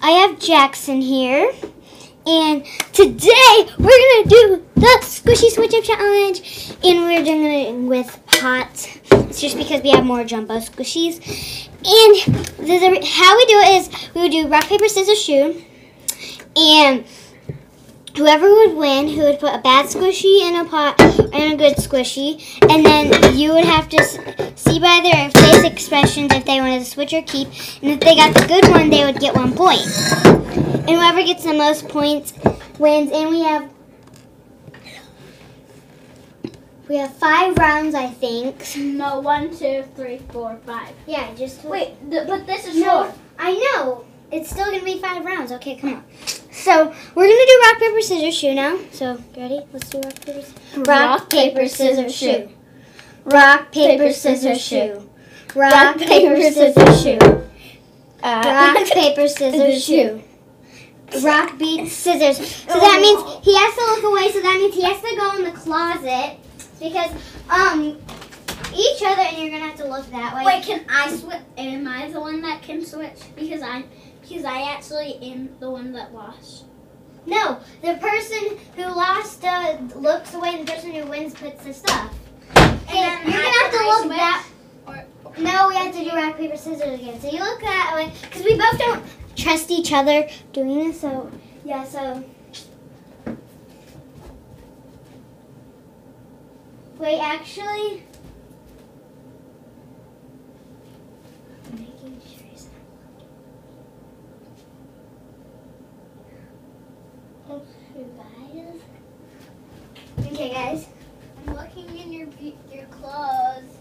I have Jackson here. And today we're going to do the Squishy Switch Up Challenge. And we're doing it with pots. It's just because we have more jumbo squishies. And how we do it is we would do rock, paper, scissors, shoe. And whoever would win, who would put a bad squishy in a pot and a good squishy. And then you would have to see by their face expressions if they wanted to switch or keep. And if they got the good one, they would get 1 point. And whoever gets the most points wins. And we have 5 rounds, I think. No, 1, 2, 3, 4, 5. Yeah, just wait. But this is no. short. I know. It's still gonna be 5 rounds. Okay, come on. So we're gonna do rock, paper, scissors, shoe now. So ready? Let's do rock, paper, scissors. Rock, paper, scissors, shoe. Rock, paper, scissors, shoe. Rock, paper, scissors, shoe. Rock, paper, scissors, shoe. Rock, beat, scissors. So that means he has to look away. So that means he has to go in the closet because each other, and you're gonna have to look that way. Wait, can I switch? Am I the one that can switch? Because I actually am the one that lost. No, the person who lost looks away, and the person who wins puts the stuff. And you're gonna have to look that. No, we have to do rock, paper, scissors again. So you look that way because we both don't trust each other doing this. So yeah, so wait, actually. I'm making sure he's not looking. Okay, guys. I'm looking in your clothes.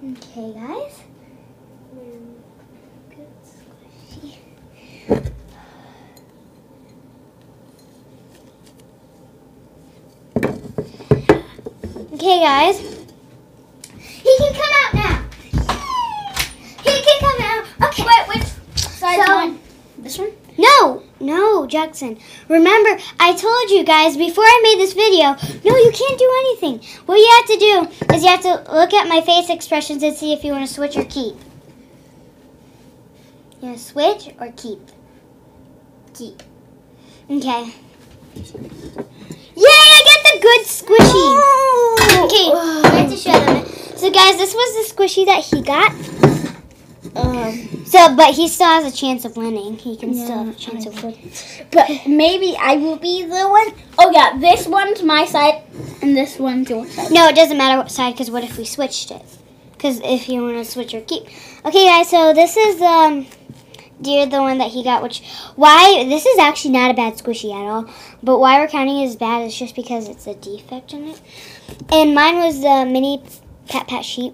Okay, guys. Good squishy. Okay, guys. He can come out now. He can come out. Okay. Wait, which side one? This one? No, Jackson. Remember, I told you guys before I made this video, no, you can't do anything. What you have to do is you have to look at my face expressions and see if you want to switch or keep. You want to switch or keep? Keep. Okay. Yay, I got the good squishy. Okay, I have to show them. So, guys, this was the squishy that he got. But he still has a chance of winning. He can still have a chance of winning. But maybe I will be the one. Oh yeah, this one's my side, and this one's your side. No, it doesn't matter what side, because what if we switched it? Because if you want to switch or keep. Okay, guys, so this is the one that he got, this is actually not a bad squishy at all. But why we're counting it as bad is just because it's a defect in it. And mine was the mini Pat sheep.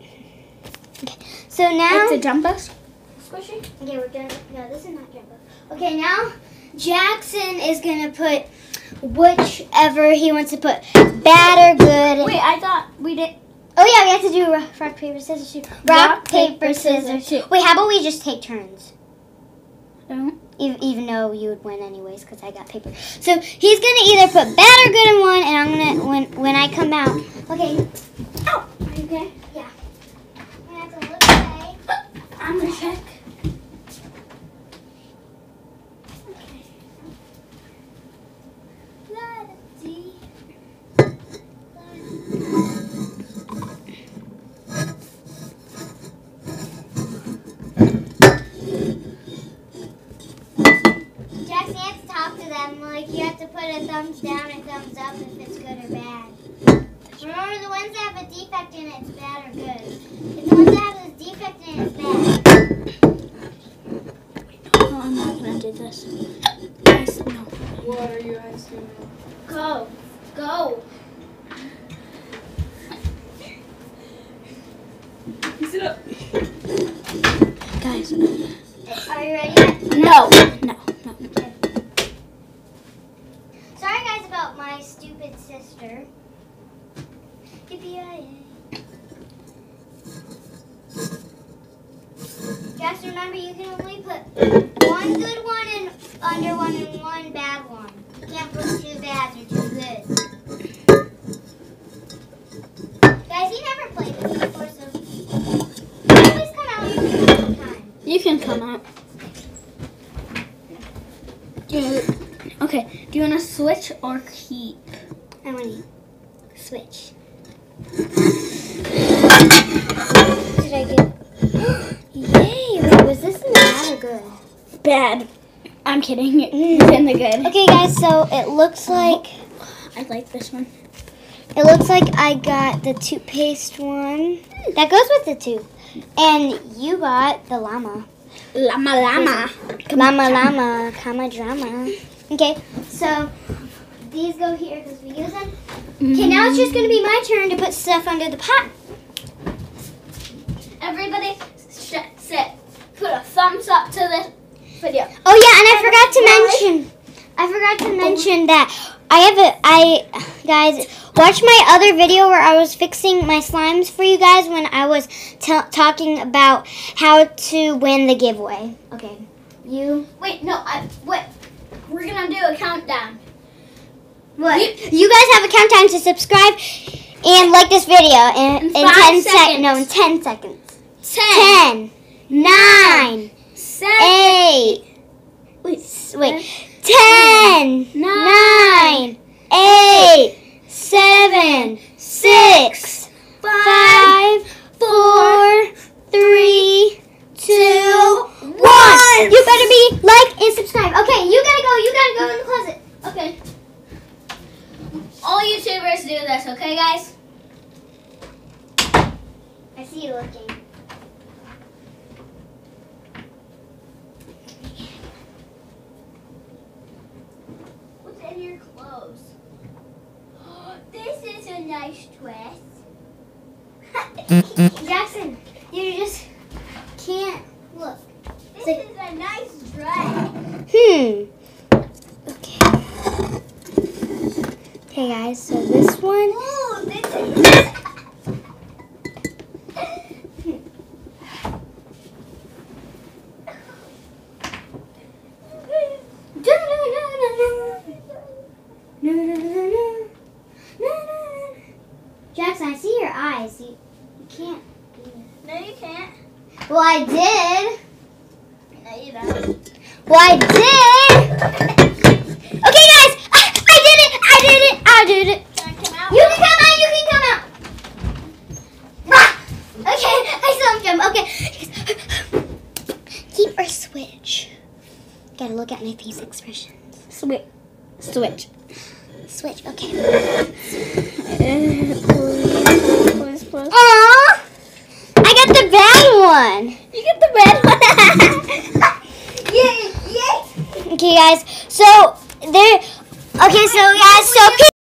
Okay, so now... It's a jumbo squishy? Okay, we're gonna... No, this is not jumbo. Okay, now Jackson is going to put whichever he wants to put. Bad or good. Wait, I thought we did... Oh, yeah, we have to do rock, paper, scissors, shoot. Rock, paper, scissors, shoot. Wait, how about we just take turns? Even though you would win anyways, because I got paper. So he's going to either put bad or good in one, and I'm going to, when I come out. Okay. Ow! Are you okay? Yeah. I'm going to have to look away. I'm going to check. Okay. Let's see. Jackson, you have to talk to them. Like, you have to put a thumbs down and thumbs up if it's good or bad. Remember, the ones that have a defect in it, it's bad or good. If the ones that have a defect in it, it's bad. No, I'm not going to do this. Guys, no. What are you guys doing? Go. Go. Sit up. Guys. Are you ready? No. Okay. Sorry, guys, about my stupid sister. Yippee-yi-yay. Just remember, you can only put one good one and under one and one bad one. You can't put 2 bads or 2 goods. can come out. Okay, do you want to switch or keep? I want to switch. Did I get? Yay! Wait, was this in the bad or good? Bad. I'm kidding. It's in the good. Okay, guys. So it looks like I like this one. I got the toothpaste one. That goes with the tooth. And you got the llama. Llama. Llama, comma drama. Okay, so these go here because we use them. Okay, now it's just going to be my turn to put stuff under the pot. Everybody, put a thumbs up to this video. Oh yeah, and I forgot to mention that guys, watch my other video where I was fixing my slimes for you guys when I was talking about how to win the giveaway. Okay, you. Wait, no, wait. We're gonna do a countdown. What? You guys have a countdown to subscribe and like this video in 10 seconds. No, in 10 seconds. 10, 9, 8. Wait. 10, 9, 8, 7, 6, 5, 4, 3, 2, 1. You better be like and subscribe. Okay, you gotta go in the closet. Okay. All YouTubers do this, okay, guys? I see you looking. What's in your clothes? This is a nice dress. Jackson, you just can't look. This is a nice dress. Okay. Okay, guys, so this one. Ooh, this is... Jackson, I see your eyes. You can't. No, you can't. Well, I did. No, you don't. Well, I did. Okay, guys, I did it. I did it. Can I come out? You can come out. Ah! Okay, I saw him jump. Okay. Keep or switch. Gotta look at my face expressions. Switch. Switch, okay. Please. Aww! I got the bad one. You get the bad one. Yay! Okay, guys. So there. Okay, so guys. So.